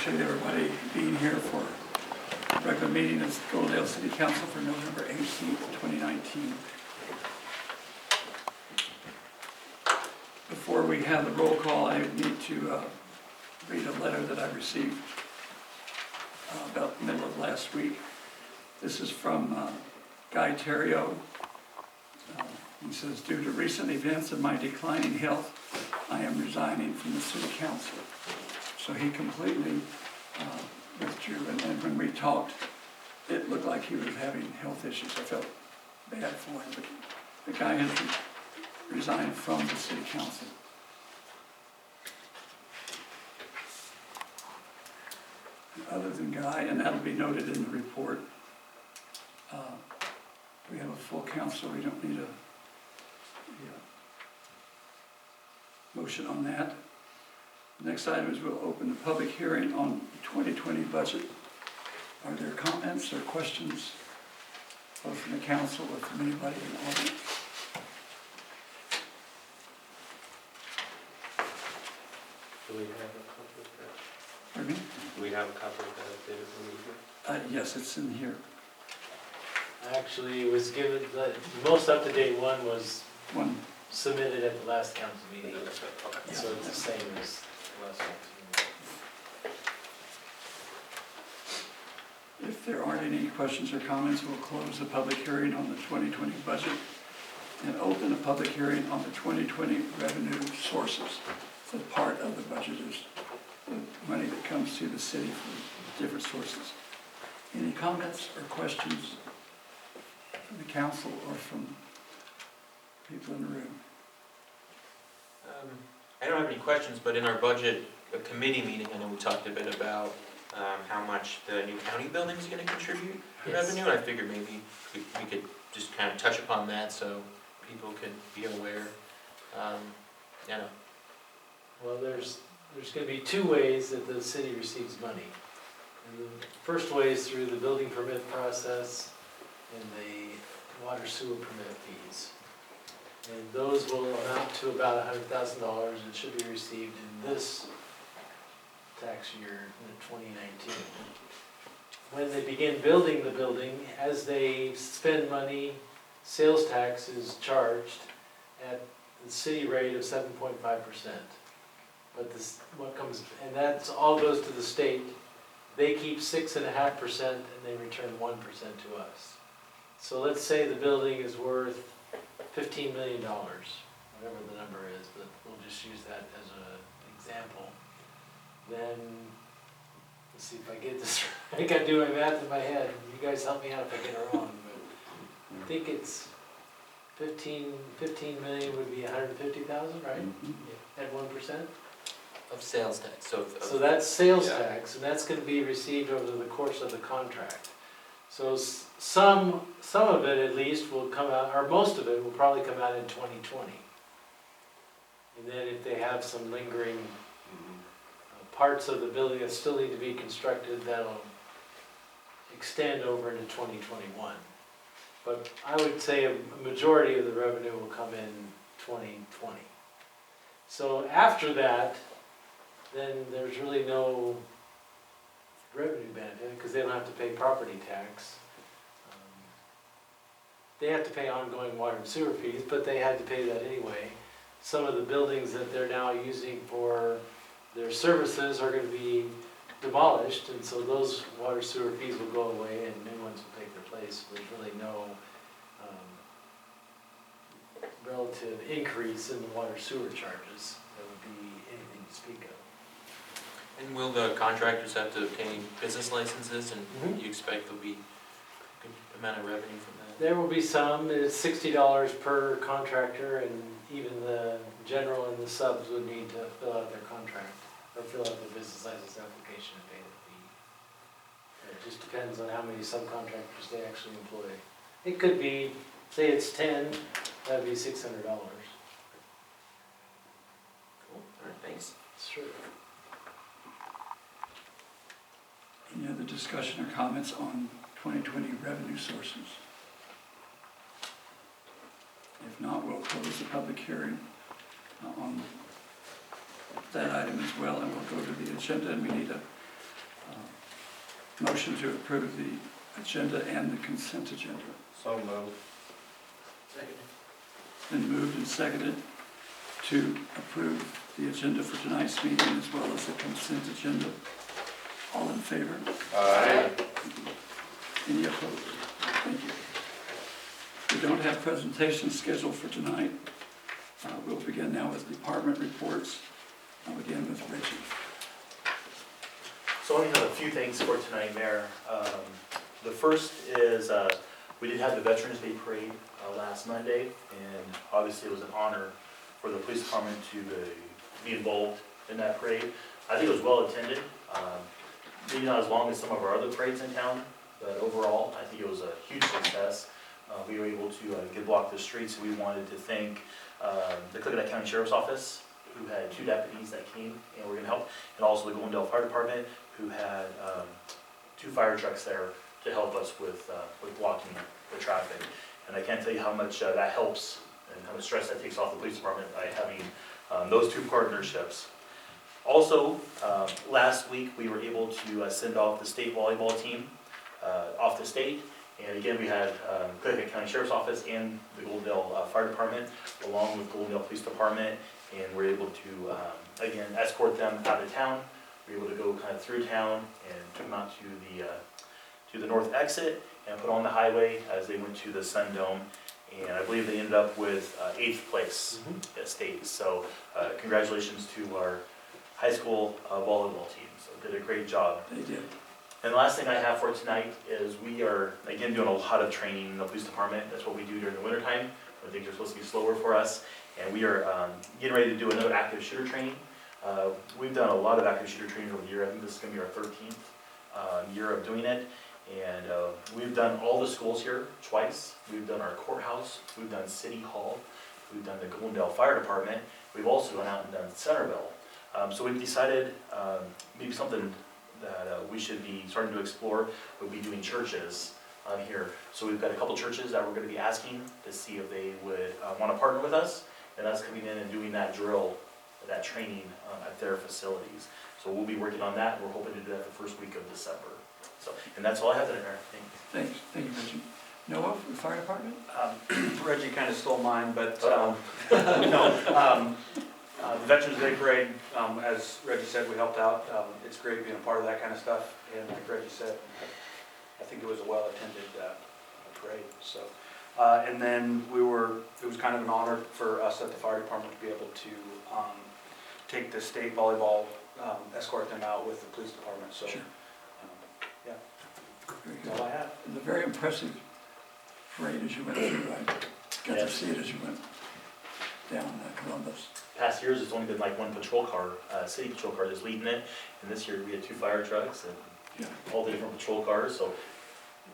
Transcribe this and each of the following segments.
appreciate everybody being here for a regular meeting of Goldendale City Council for November 18th, 2019. Before we have the roll call, I need to read a letter that I received about the middle of last week. This is from Guy Terrio. He says, due to recent events of my declining health, I am resigning from the City Council. So he completely withdrew, and then when we talked, it looked like he was having health issues. I felt bad for him, but the guy has resigned from the City Council. Other than Guy, and that'll be noted in the report, we have a full council. We don't need a motion on that. The next item is we'll open the public hearing on the 2020 budget. Are there comments or questions, both from the council or from anybody in the audience? Do we have a copy of that? Pardon me? Do we have a copy of that data from you? Yes, it's in here. Actually, it was given, the most up-to-date one was One. submitted at the last council meeting. Okay. So it's the same as the last council meeting. If there aren't any questions or comments, we'll close the public hearing on the 2020 budget and open a public hearing on the 2020 revenue sources. So part of the budget is the money that comes to the city from different sources. Any comments or questions from the council or from people in the room? I don't have any questions, but in our budget committee meeting, I know we talked a bit about how much the new county building is going to contribute to revenue, and I figured maybe we could just kind of touch upon that so people could be aware. Well, there's going to be two ways that the city receives money. And the first way is through the building permit process and the water sewer permit fees. And those will amount to about $100,000 and should be received in this tax year, in 2019. When they begin building the building, as they spend money, sales tax is charged at the city rate of 7.5%. But this, and that all goes to the state. They keep 6.5% and they return 1% to us. So let's say the building is worth $15 million, whatever the number is, but we'll just use that as an example. Then, let's see if I get this right. I got to do my math in my head. You guys help me out if I get it wrong. But I think it's 15 million would be 150,000, right? Mm-hmm. At 1%? Of sales tax. So that's sales tax, and that's going to be received over the course of the contract. So some of it at least will come out, or most of it will probably come out in 2020. And then if they have some lingering parts of the building that still need to be constructed, that'll extend over into 2021. But I would say a majority of the revenue will come in 2020. So after that, then there's really no revenue benefit because they don't have to pay property tax. They have to pay ongoing water and sewer fees, but they had to pay that anyway. Some of the buildings that they're now using for their services are going to be demolished, and so those water sewer fees will go away and new ones will take their place. There's really no relative increase in the water sewer charges that would be anything to speak of. And will the contractors have to obtain business licenses, and you expect there'll be a good amount of revenue from that? There will be some. It's $60 per contractor, and even the general and the subs would need to fill out their contract or fill out their business license application and pay the fee. It just depends on how many subcontractors they actually employ. It could be, say it's 10, that would be $600. Cool. All right, thanks. Sure. Any other discussion or comments on 2020 revenue sources? If not, we'll close the public hearing on that item as well, and we'll go to the agenda, and we need a Motion to approve the agenda and the consent agenda. So moved. Second. Been moved and seconded to approve the agenda for tonight's meeting as well as the consent agenda. All in favor? Aye. Any opposed? Thank you. We don't have presentations scheduled for tonight. We'll begin now with department reports. I'll begin with Richie. So I only have a few things for tonight, Mayor. The first is, we did have the Veterans Day Parade last Monday, and obviously it was an honor for the police department to be involved in that parade. I think it was well attended, maybe not as long as some of our other parades in town, but overall, I think it was a huge success. We were able to get blocked the streets, and we wanted to thank the Coconut County Sheriff's Office, who had 2 deputies that came and were gonna help, and also the Goldendale Fire Department, who had 2 fire trucks there to help us with blocking the traffic. And I can't tell you how much that helps and how much stress that takes off the police department by having those 2 partnerships. Also, last week we were able to send off the state volleyball team off the state. And again, we had Coconut County Sheriff's Office and the Goldendale Fire Department, along with Goldendale Police Department, and we're able to, again, escort them out of town. We were able to go kind of through town and took them out to the north exit and put on the highway as they went to the Sun Dome. And I believe they ended up with 8th place at state. So congratulations to our high school volleyball team. So did a great job. They did. And the last thing I have for tonight is we are, again, doing a lot of training in the police department. That's what we do during the wintertime, when things are supposed to be slower for us. And we are getting ready to do another active shooter training. We've done a lot of active shooter training over the year. I think this is going to be our 13th year of doing it. And we've done all the schools here twice. We've done our courthouse. We've done City Hall. We've done the Goldendale Fire Department. We've also gone out and done Centerville. So we've decided maybe something that we should be starting to explore would be doing churches here. So we've got a couple churches that we're going to be asking to see if they would want to partner with us, and us coming in and doing that drill, that training at their facilities. So we'll be working on that. We're hoping to do that the first week of December. So, and that's all I have in there. Thanks. Thank you, Reggie. Noah, from the fire department? Reggie kind of stole mine, but No, the Veterans Day Parade, as Reggie said, we helped out. It's great being a part of that kind of stuff, and like Reggie said, I think it was a well-attended parade. So, and then it was kind of an honor for us at the fire department to be able to take the state volleyball, escort them out with the police department. So, Sure. Yeah, Very that's good. all I have. It was a very impressive parade as you went through. I got to Yes. see it as you went down Columbus. past years it's only been like 1 patrol car, city patrol car that's leading it, and this year we had 2 fire trucks and Yeah. all the different patrol cars. So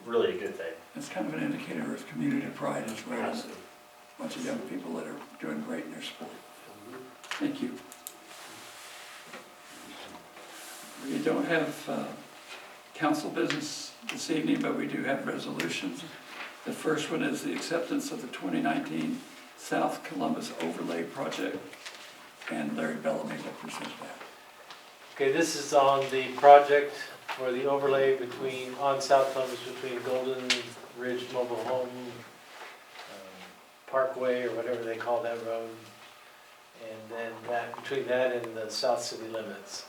really a good thing. It's kind of an indicator of community pride as well. Has to be. A bunch of young people that are doing great in their sport. Thank you. We don't have council business this evening, but we do have resolutions. The first one is the acceptance of the 2019 South Columbus Overlay Project, and Larry Bellamy will present that. Okay, this is on the project for the overlay on South Columbus between Golden Ridge Mobile Home Parkway, or whatever they call that road, and then between that and the south city limits.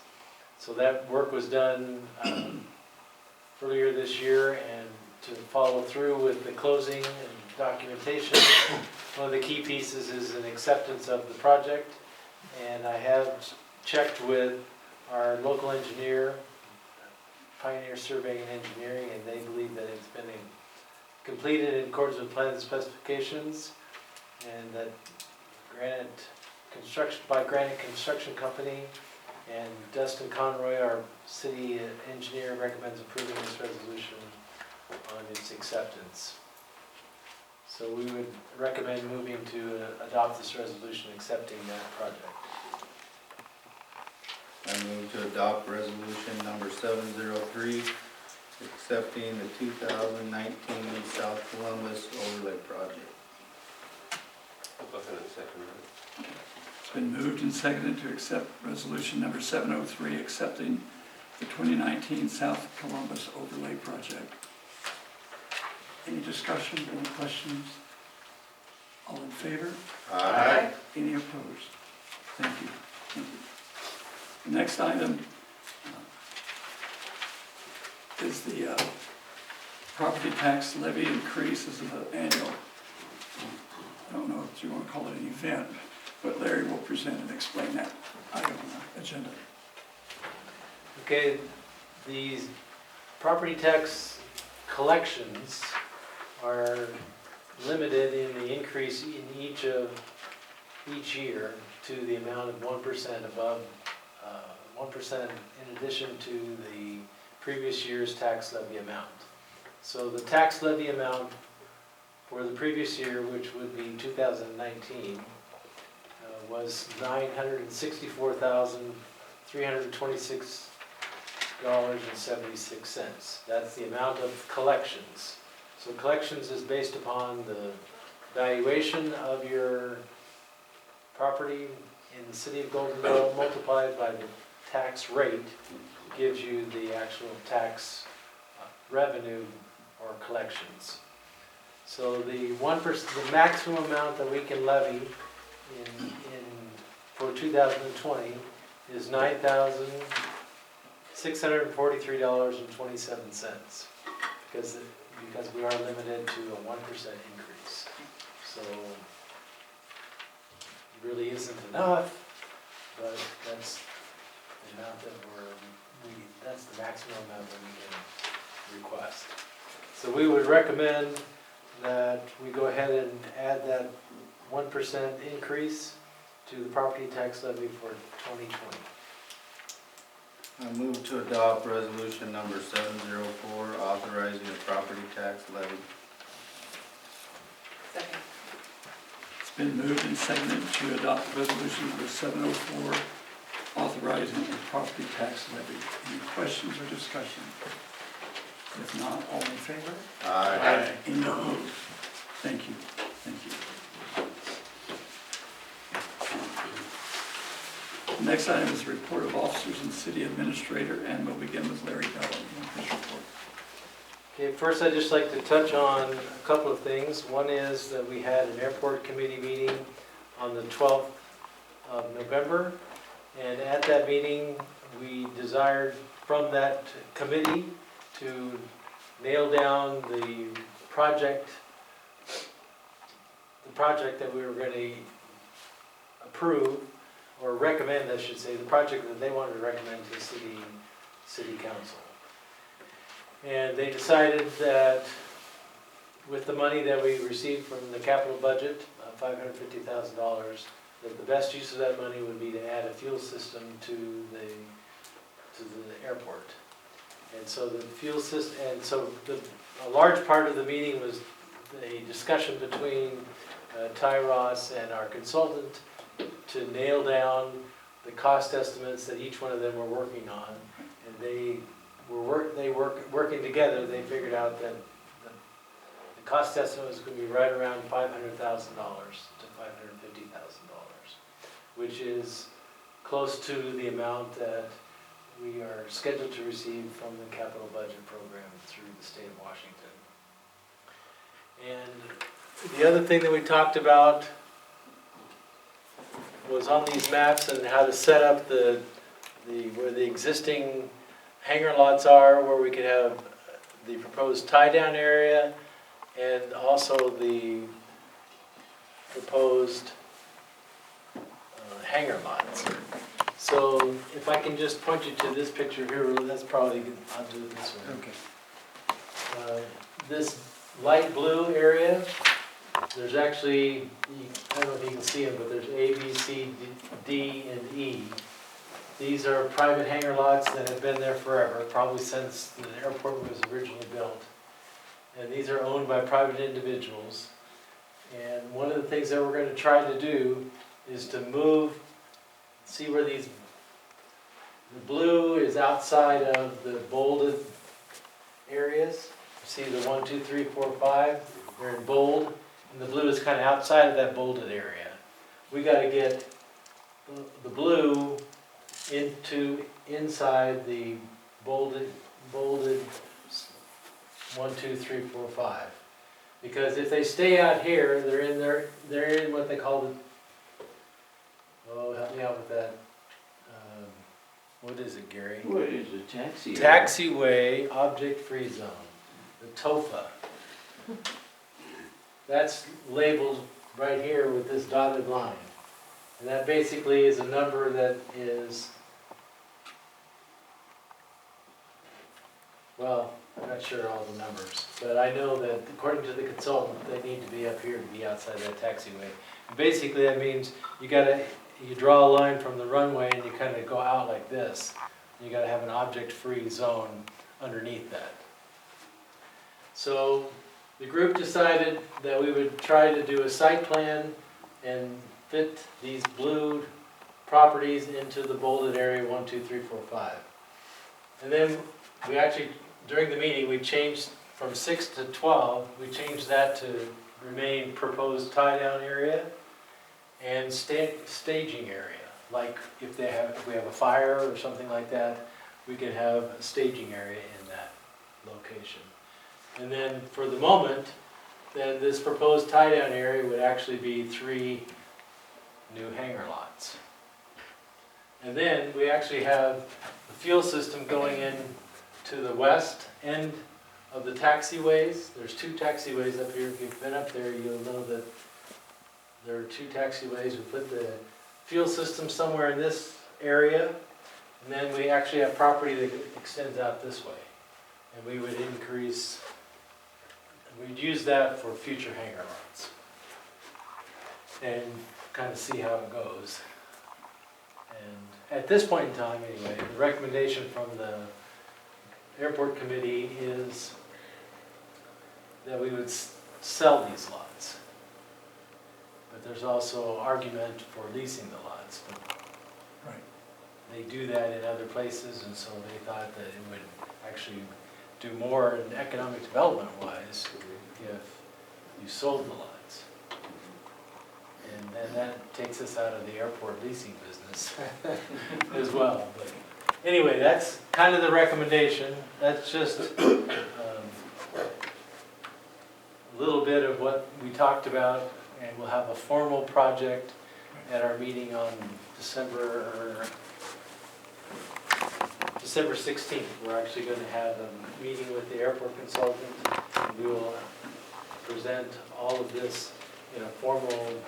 So that work was done earlier this year, and to follow through with the closing and documentation, one of the key pieces is an acceptance of the project. And I have checked with our local engineer, Pioneer Surveying and Engineering, and they believe that it's been completed in accordance with plans and specifications, and that Granite Construction Company and Dustin Conroy, our city engineer, recommends approving this resolution on its acceptance. So we would recommend moving to adopt this resolution accepting that project. I move to adopt resolution number 703, accepting the 2019 South Columbus Overlay Project. I'll go ahead and second that. It's been moved and seconded to accept resolution number 703, accepting the 2019 South Columbus Overlay Project. Any discussion, any questions? All in favor? Aye. Any opposed? Thank you. Thank you. The next item is the property tax levy increase. This is an annual, I don't know if you want to call it an event, but Larry will present and explain that item on the agenda. Okay, these property tax collections are limited in the increase in each year to the amount of 1% above, 1% in addition to the previous year's tax levy amount. So the tax levy amount for the previous year, which would be 2019, was $964,326.76. That's the amount of collections. So collections is based upon the valuation of your property in the city of Goldendale multiplied by the tax rate, gives you the actual tax revenue or collections. So the 1%, the maximum amount that we can levy for 2020 is $9,643.27 because we are limited to a 1% increase. So it really isn't enough, but that's the amount that that's the maximum amount that we can request. So we would recommend that we go ahead and add that 1% increase to the property tax levy for 2020. I move to adopt resolution number 704, authorizing a property tax levy. Second. It's been moved and seconded to adopt resolution number 704, authorizing a property tax levy. Any questions or discussion? If not, all in favor? Aye. Any opposed? Thank you. Thank you. The next item is the report of officers and city administrator, and we'll begin with Larry Bell on his report. Okay, first I'd just like to touch on a couple of things. One is that we had an airport committee meeting on the 12th of November, and at that meeting we desired from that committee to nail down the project that we were going to approve, or recommend, I should say, the project that they wanted to recommend to the city council. And they decided that with the money that we received from the capital budget, $550,000, that the best use of that money would be to add a fuel system to the airport. And so the fuel system, and so a large part of the meeting was a discussion between Ty Ross and our consultant to nail down the cost estimates that each one of them were working on. And working together, they figured out that the cost estimate was going to be right around $500,000 to $550,000, which is close to the amount that we are scheduled to receive from the capital budget program through the state of Washington. And the other thing that we talked about was on these maps and how to set up where the existing hangar lots are, where we could have the proposed tie-down area and also the proposed hangar lots. So if I can just point you to this picture here, that's probably good. I'll do it this way. Okay. This light blue area, there's actually, I don't know if you can see them, but there's A, B, C, D, and E. These are private hangar lots that have been there forever, probably since the airport was originally built. And these are owned by private individuals. And one of the things that we're going to try to do is to move, see where the blue is outside of the bolded areas. See the 1, 2, 3, 4, 5, they're in bold, and the blue is kind of outside of that bolded area. We got to get the blue inside the bolded, 1, 2, 3, 4, 5. Because if they stay out here, they're in what they call the, oh, help me out with that. What is it, Gary? What is a taxi? Taxiway object-free zone, the TOFA. That's labeled right here with this dotted line. And that basically is a number that is, well, I'm not sure all the numbers, but I know that according to the consultant, they need to be up here to be outside that taxiway. And basically, that means you draw a line from the runway and you kind of go out like this. You gotta have an object-free zone underneath that. So the group decided that we would try to do a site plan and fit these blue properties into the bolded area 1, 2, 3, 4, 5. And then we actually, during the meeting, we changed from 6 to 12, we changed that to remain proposed tie-down area and staging area. Like if we have a fire or something like that, we can have a staging area in that location. And then for the moment, then this proposed tie-down area would actually be 3 new hangar lots. And then we actually have the fuel system going in to the west end of the taxiways. There's 2 taxiways up here. If you've been up there, you'll know that there are 2 taxiways. We put the fuel system somewhere in this area, and then we actually have property that extends out this way. And we would increase, we'd use that for future hangar lots. And kind of see how it goes. And at this point in time, anyway, the recommendation from the airport committee is that we would sell these lots. But there's also argument for leasing the lots. Right. They do that in other places, and so they thought that it would actually do more in economic development wise if you sold the lots. And then that takes us out of the airport leasing business as well. But anyway, that's kind of the recommendation. That's just a little bit of what we talked about, and we'll have a formal project at our meeting on December 16th. We're actually going to have a meeting with the airport consultant. We will present all of this in a formal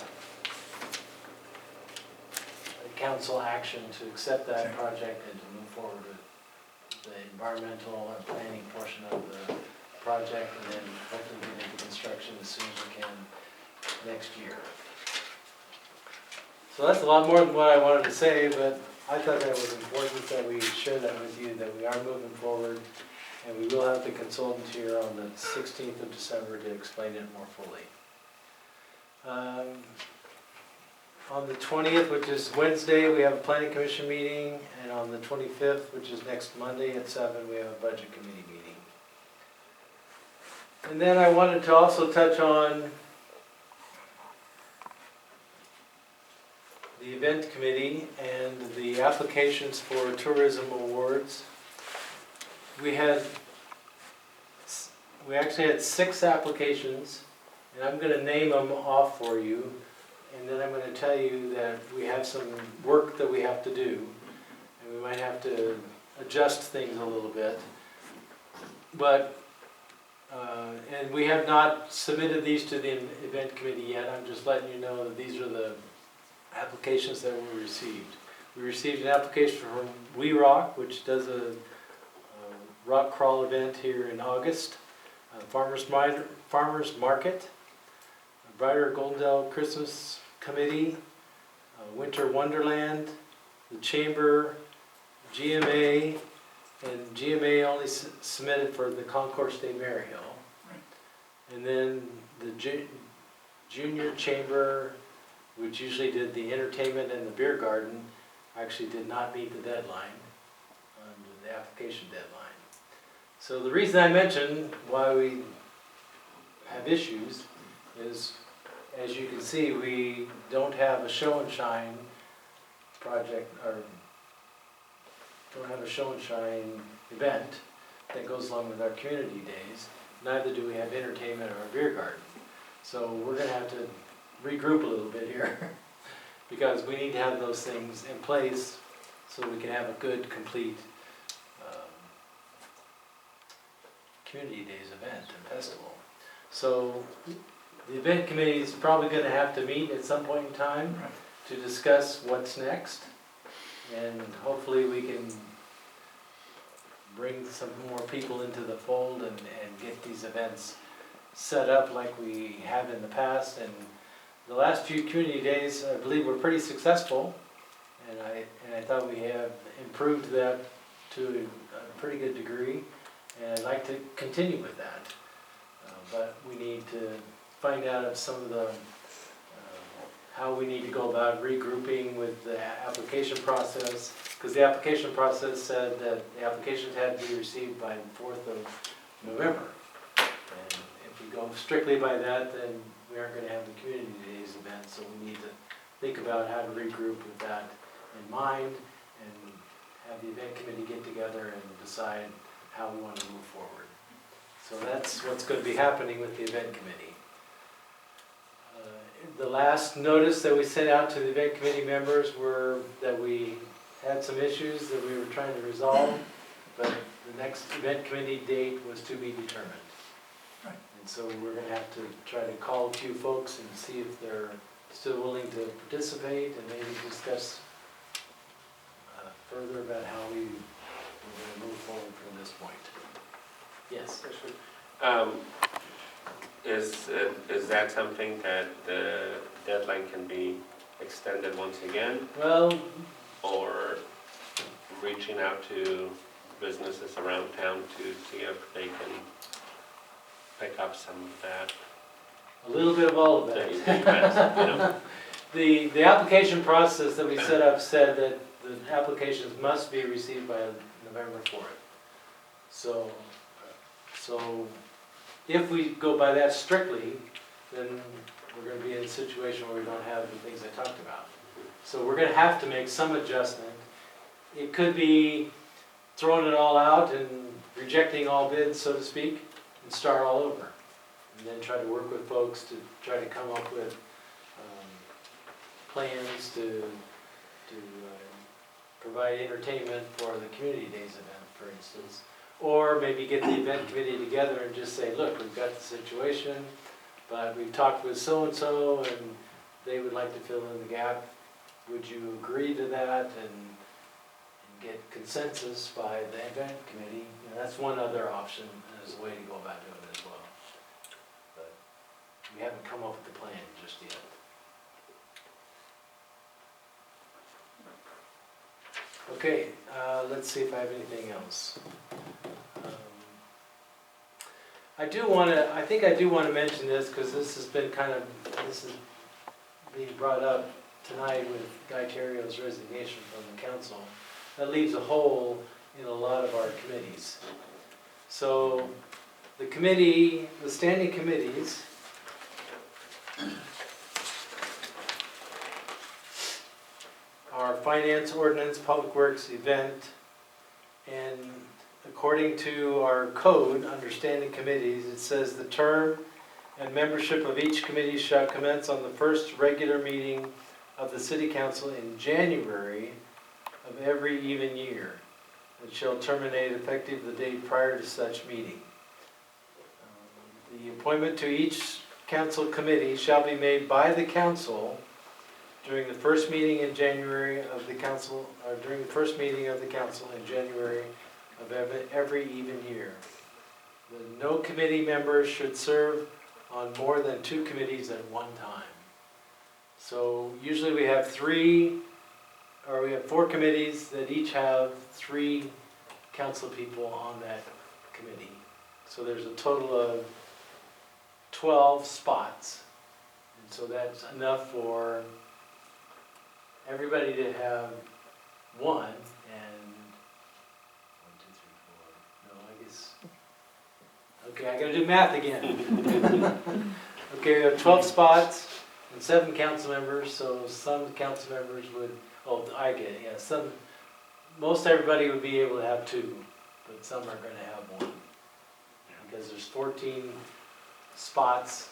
council action to accept that project and to move forward with the environmental and planning portion of the project, and then hopefully get into construction as soon as we can next year. So that's a lot more than what I wanted to say, but I thought that was important that we share that with you, that we are moving forward, and we will have the consultant here on the 16th of December to explain it more fully. On the 20th, which is Wednesday, we have a planning commission meeting, and on the 25th, which is next Monday at 7, we have a budget committee meeting. And then I wanted to also touch on the event committee and the applications for tourism awards. We actually had 6 applications, and I'm going to name them off for you. And then I'm going to tell you that we have some work that we have to do, and we might have to adjust things a little bit. But, and we have not submitted these to the event committee yet. I'm just letting you know that these are the applications that we received. We received an application from We Rock, which does a rock crawl event here in August, Farmers Market, Brighter Goldendale Christmas Committee, Winter Wonderland, the Chamber, GMA, and GMA only submitted for the Concourse de Maryhill. And then the Junior Chamber, which usually did the entertainment and the beer garden, actually did not meet the deadline, the application deadline. So the reason I mentioned why we have issues is, as you can see, we don't have a show and shine project, or don't have a show and shine event that goes along with our community days. Neither do we have entertainment or a beer garden. So we're gonna have to regroup a little bit here because we need to have those things in place so we can have a good, complete community days event and festival. So the event committee is probably gonna have to meet at some point in time Right. to discuss what's next. And hopefully we can bring some more people into the fold and get these events set up like we have in the past. And the last few community days, I believe, were pretty successful. And I thought we have improved that to a pretty good degree. And I'd like to continue with that. But we need to find out of some of the, how we need to go about regrouping with the application process. Because the application process said that the applications had to be received by the 4th of November. And if we go strictly by that, then we aren't gonna have the community days event. So we need to think about how to regroup with that in mind and have the event committee get together and decide how we want to move forward. So that's what's going to be happening with the event committee. The last notice that we sent out to the event committee members were that we had some issues that we were trying to resolve, but the next event committee date was to be determined. Right. And so we're going to have to try to call a few folks and see if they're still willing to participate and maybe discuss further about how we're going to move forward from this point. Yes? Is that something that the deadline can be extended once again, Well, or reaching out to businesses around town to see if they can pick up some of that? a little bit of all of that you that. passed, you know? The application process that we set up said that the applications must be received by November 4th. So if we go by that strictly, then we're going to be in a situation where we don't have the things I talked about. So we're going to have to make some adjustment. It could be throwing it all out and rejecting all bids, so to speak, and start all over. And then try to work with folks to try to come up with plans to provide entertainment for the community days event, for instance. Or maybe get the event committee together and just say, look, we've got the situation, but we've talked with so-and-so and they would like to fill in the gap. Would you agree to that and get consensus by the event committee? You know, that's one other option as a way to go about doing it as well. But we haven't come up with the plan just yet. Okay, let's see if I have anything else. I think I do want to mention this because this is being brought up tonight with Guy Terrio's resignation from the council. That leaves a hole in a lot of our committees. So the standing committees are Finance, Ordinance, Public Works, Event, and according to our code, under standing committees, it says the term and membership of each committee shall commence on the first regular meeting of the City Council in January of every even year. It shall terminate effective the date prior to such meeting. The appointment to each council committee shall be made by the council during the first meeting in January of the council, or during the first meeting of the council in January of every even year. No committee members should serve on more than 2 committees at one time. So usually we have 4 committees that each have 3 council people on that committee. So there's a total of 12 spots. And so that's enough for everybody to have 1, and 1, 2, 3, 4. No, I guess. Okay, I gotta do math again. Okay, we have 12 spots and 7 council members, so some council members would, most everybody would be able to have 2. but some are gonna have one. Because there's 14 spots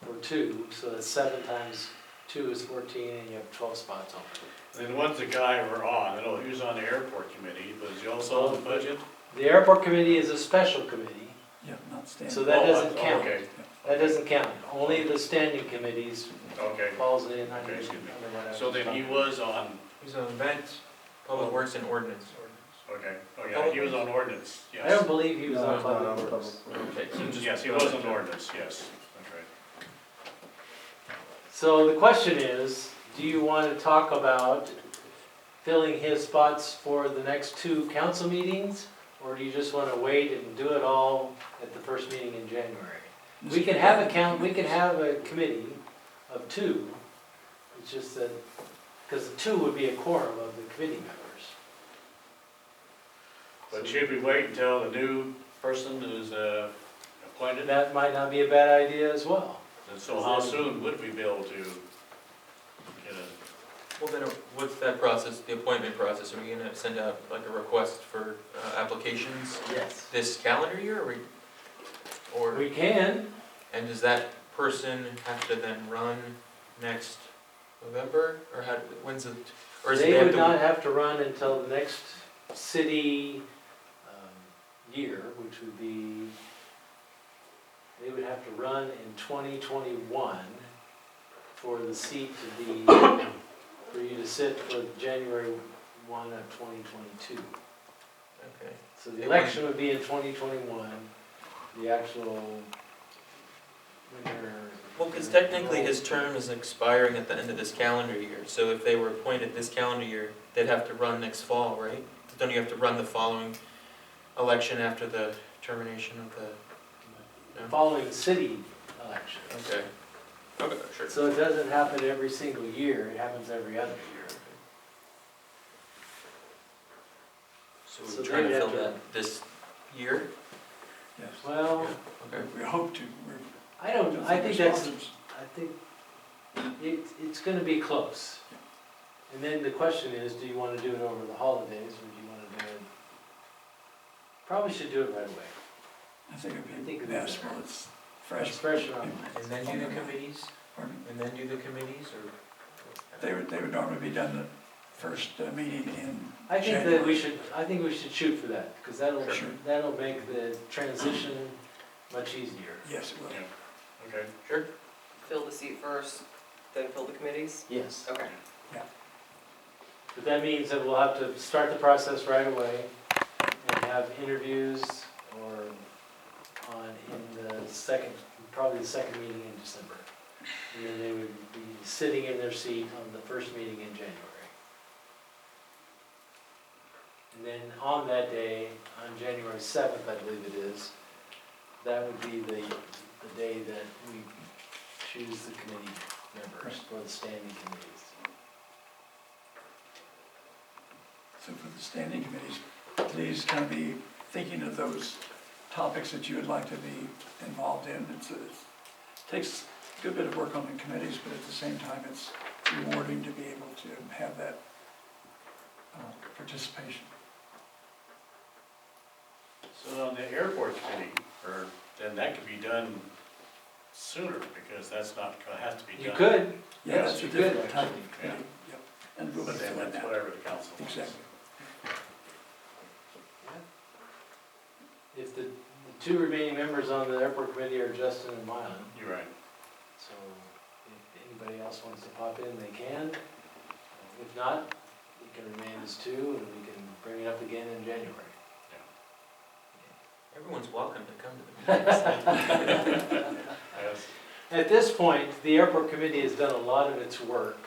for two, so that's 7 times 2 is 14, and you have 12 spots open. And the ones the guy were on, I know he was on the airport committee, but is he also on the budget? The airport committee is a special committee, Yeah, not standing. so that Oh, doesn't count. Okay, That doesn't count. Only the standing committees okay. falls in under Okay, excuse me. whatever. So then he was on, He's on events, public works and ordinance. okay, oh yeah, he was on ordinance, I don't yes. believe he was No, on he's not on public works. Okay, so just- Yes, he was on ordinance, yes, that's right. So the question is, do you want to talk about filling his spots for the next 2 council meetings? Or do you just want to wait and do it all at the first meeting in January? We can have a committee of 2. It's just that, because 2 would be a quorum of the committee members. But should we wait until the new person is appointed? That might not be a bad idea as well. And so how soon would we be able to get a, Well, then, what's that process, the appointment process? Are we gonna send out like a request for applications Yes. this calendar year, or, We can, and does that person have to then run next November, or how, when's it, or is it they they have would to? not have to run until the next city year, which would be, they would have to run in 2021 for the seat to be, for you to sit for January 1 of 2022. Okay, So the election would be in 2021, the actual winter. well, because technically his term is expiring at the end of this calendar year, so if they were appointed this calendar year, they'd have to run next fall, right? Don't you have to run the following election after the termination of the? No? Following city election. Okay. Okay, sure. So it doesn't happen every single year, it happens every other year. So So we're trying to they'd fill have to- that this year? Yes. Well, Okay. We hope to. I think that's, I think it's gonna be close. And then the question is, do you wanna do it over the holidays, or do you wanna do it? Probably should do it right away. I think I think it'd it'd be be best better. while it's fresh. It's fresh around. And then do the committees? Pardon? And then do the committees, or? They would normally be done the first meeting in I think that January. I think we should shoot for that, because Sure. that'll make the transition much easier. Yes, it will. yeah, okay. Sure. Fill the seat first, then fill the committees? Yes. Okay. But that means that we'll have to start the process right away and have interviews or in the second, probably the second meeting in December. And then they would be sitting in their seat on the first meeting in January. And then on that day, on January 7th, I believe it is, that would be the day that we choose the committee members for the standing committees. So for the standing committees, please kind of be thinking of those topics that you would like to be involved in. It takes a good bit of work on the committees, but at the same time, it's rewarding to be able to have that participation. So on the airport committee, then that could be done sooner, because that's not, has to be done. You could, Yeah, Yes, that's a you could, different type actually. of committee. Yep. And we'll But then fill in that's that. whatever the council wants. Exactly. if the 2 remaining members on the airport committee are Justin and Mylan, You're right. so if anybody else wants to pop in, they can. If not, it can remain as 2, and we can bring it up again in January. Everyone's welcome to come to the meetings. Yes. At this point, the airport committee has done a lot of its work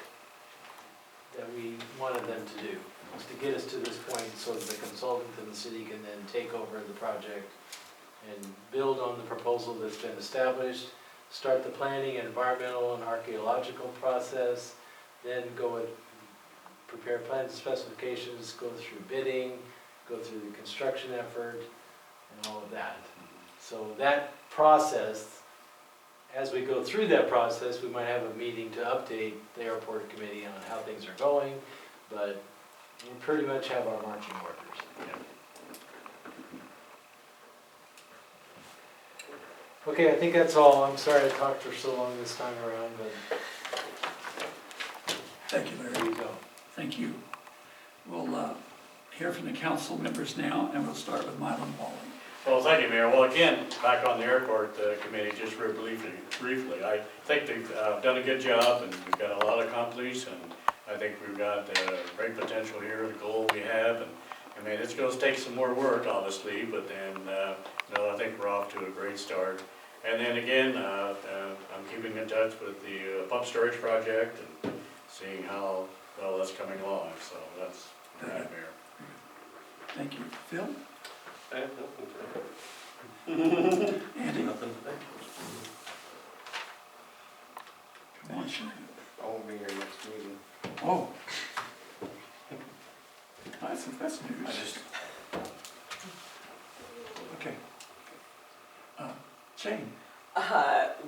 that we wanted them to do, was to get us to this point so that the consultant and the city can then take over the project and build on the proposal that's been established, start the planning, environmental and archaeological process, then prepare plans and specifications, go through bidding, go through the construction effort, and all of that. So that process, as we go through that process, we might have a meeting to update the airport committee on how things are going, but we pretty much have our marching orders. Okay, I think that's all. I'm sorry I talked for so long this time around, but Thank you, there Larry. you go. Thank you. We'll hear from the council members now, and we'll start with Mylon Walling. Well, thank you, Mayor. Well, again, back on the airport committee, just real briefly, I think they've done a good job, and we've got a lot accomplished, and I think we've got great potential here, the goal we have, and I mean, it's going to take some more work, obviously, but then, I think we're off to a great start. And then again, I'm keeping in touch with the pump storage project and seeing how well that's coming along, so that's where I'm at, Mayor. Thank you. Phil? I have nothing today. Andy? Nothing. Come on, Shane. I won't be here next meeting. Oh. That's news. Okay. Shane?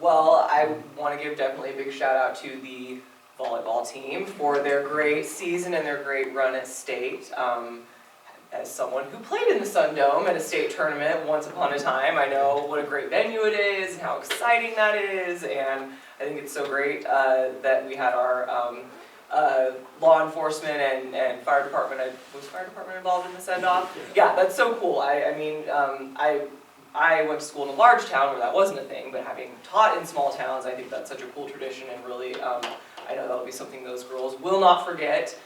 Well, I want to give definitely a big shout out to the volleyball team for their great season and their great run at state. As someone who played in the Sun Dome at a state tournament once upon a time, I know what a great venue it is and how exciting that is, and I think it's so great that we had our law enforcement and fire department. Was fire department involved in the send-off? Yeah, that's so cool. I went to school in a large town where that wasn't a thing, but having taught in small towns, I think that's such a cool tradition, and really, I know that'll be something those girls will not forget.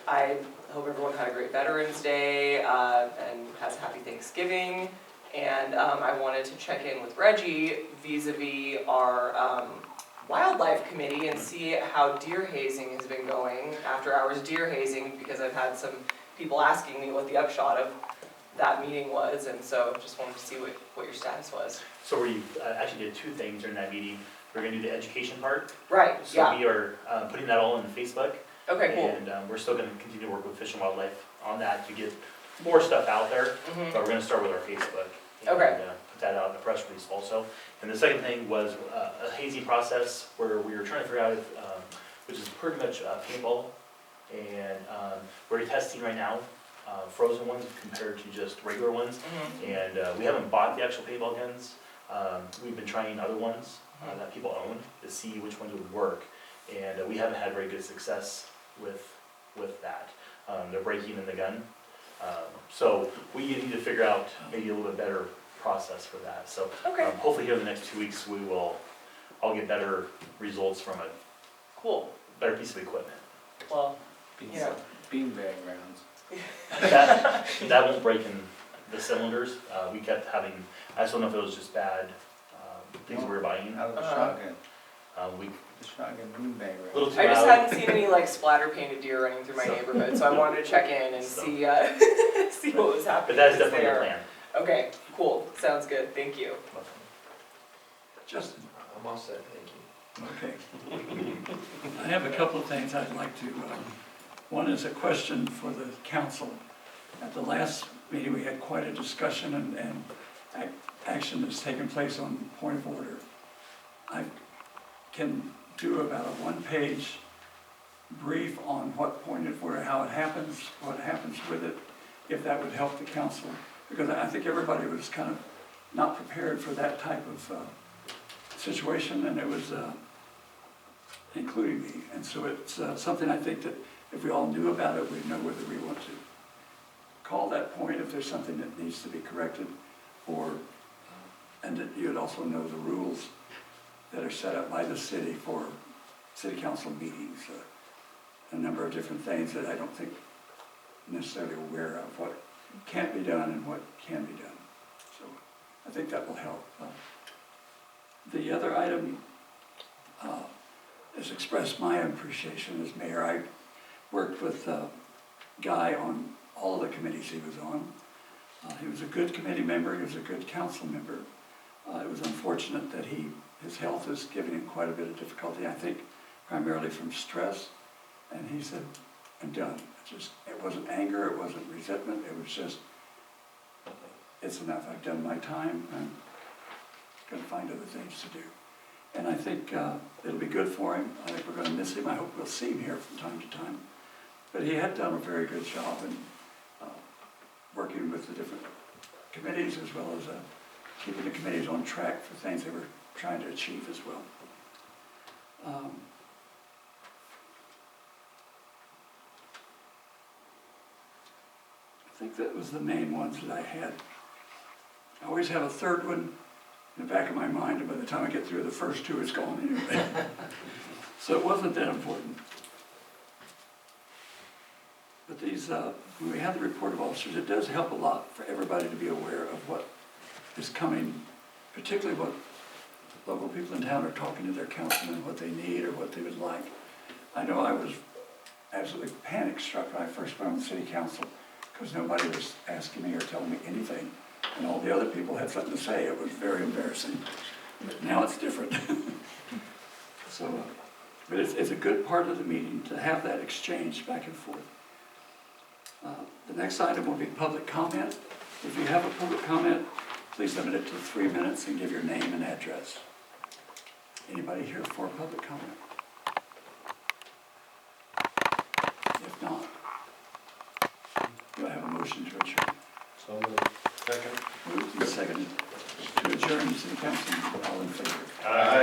I hope everyone had a great Veterans Day and has a happy Thanksgiving. And I wanted to check in with Reggie vis-a-vis our wildlife committee and see how deer hazing has been going, after hours deer hazing, because I've had some people asking me what the upshot of that meeting was, and so just wanted to see what your status was. So we actually did two things during that meeting. We're gonna do the education part. Right, So yeah. we are putting that all on Facebook. Okay, cool. And we're still gonna continue to work with Fish and Wildlife on that to get more stuff out there. Mhm. But we're gonna start with our Facebook. Okay. And put that out in a press release also. And the second thing was a hazing process where we were trying to figure out if, which is pretty much paintball. And we're testing right now frozen ones compared to just regular ones. Mhm. And we haven't bought the actual paintball guns. We've been trying other ones that people own to see which ones would work. And we haven't had very good success with that. They're breaking in the gun. So we need to figure out maybe a little bit better process for that. So Okay, hopefully here in the next 2 weeks, I'll get better results from a cool. better piece of equipment. Well, yeah. Beanbag rounds. That won't break in the cylinders. We kept having, I just don't know if it was just bad things we were buying. Out of the shotgun, We, the shotgun beanbag a round. little too I just loud. hadn't seen any like splatter painted deer running through my neighborhood, so I wanted to check in and So. see see what was happening. But that's definitely the there. plan. Okay, cool. Sounds good. Thank you. Justin? I'm all set, thank you. Okay. I have a couple of things I'd like to, one is a question for the council. At the last meeting, we had quite a discussion and action that's taken place on point of order. I can do about a one-page brief on what point of order, how it happens, what happens with it, if that would help the council. Because I think everybody was kind of not prepared for that type of situation, and it was, including me. And so it's something I think that if we all knew about it, we'd know whether we want to call that point if there's something that needs to be corrected, or, and that you'd also know the rules that are set up by the city for city council meetings. A number of different things that I don't think necessarily aware of, what can't be done and what can be done. So I think that will help. The other item is express my appreciation as mayor. I worked with Guy on all of the committees he was on. He was a good committee member, he was a good council member. It was unfortunate that his health is giving him quite a bit of difficulty, I think primarily from stress. And he said, I'm done. It wasn't anger, it wasn't resentment, it was just, it's enough, I've done my time, I'm gonna find other things to do. And I think it'll be good for him. I think we're gonna miss him. I hope we'll see him here from time to time. But he had done a very good job in working with the different committees as well as keeping the committees on track for things they were trying to achieve as well. I think that was the main ones that I had. I always have a third one in the back of my mind, and by the time I get through the first two, it's gone anyway. So it wasn't that important. But these, when we have the report of officers, it does help a lot for everybody to be aware of what is coming, particularly what local people in town are talking to their councilmen, what they need or what they would like. I know I was absolutely panic struck when I first went on the city council because nobody was asking me or telling me anything, and all the other people had something to say. It was very embarrassing. But now it's different. So, but it's a good part of the meeting to have that exchange back and forth. The next item will be public comment. If you have a public comment, please limit it to 3 minutes and give your name and address. Anybody here for public comment? If not, do I have a motion to adjourn? So moved. Second. Moved and seconded to adjourn, city council, all in favor? Aye.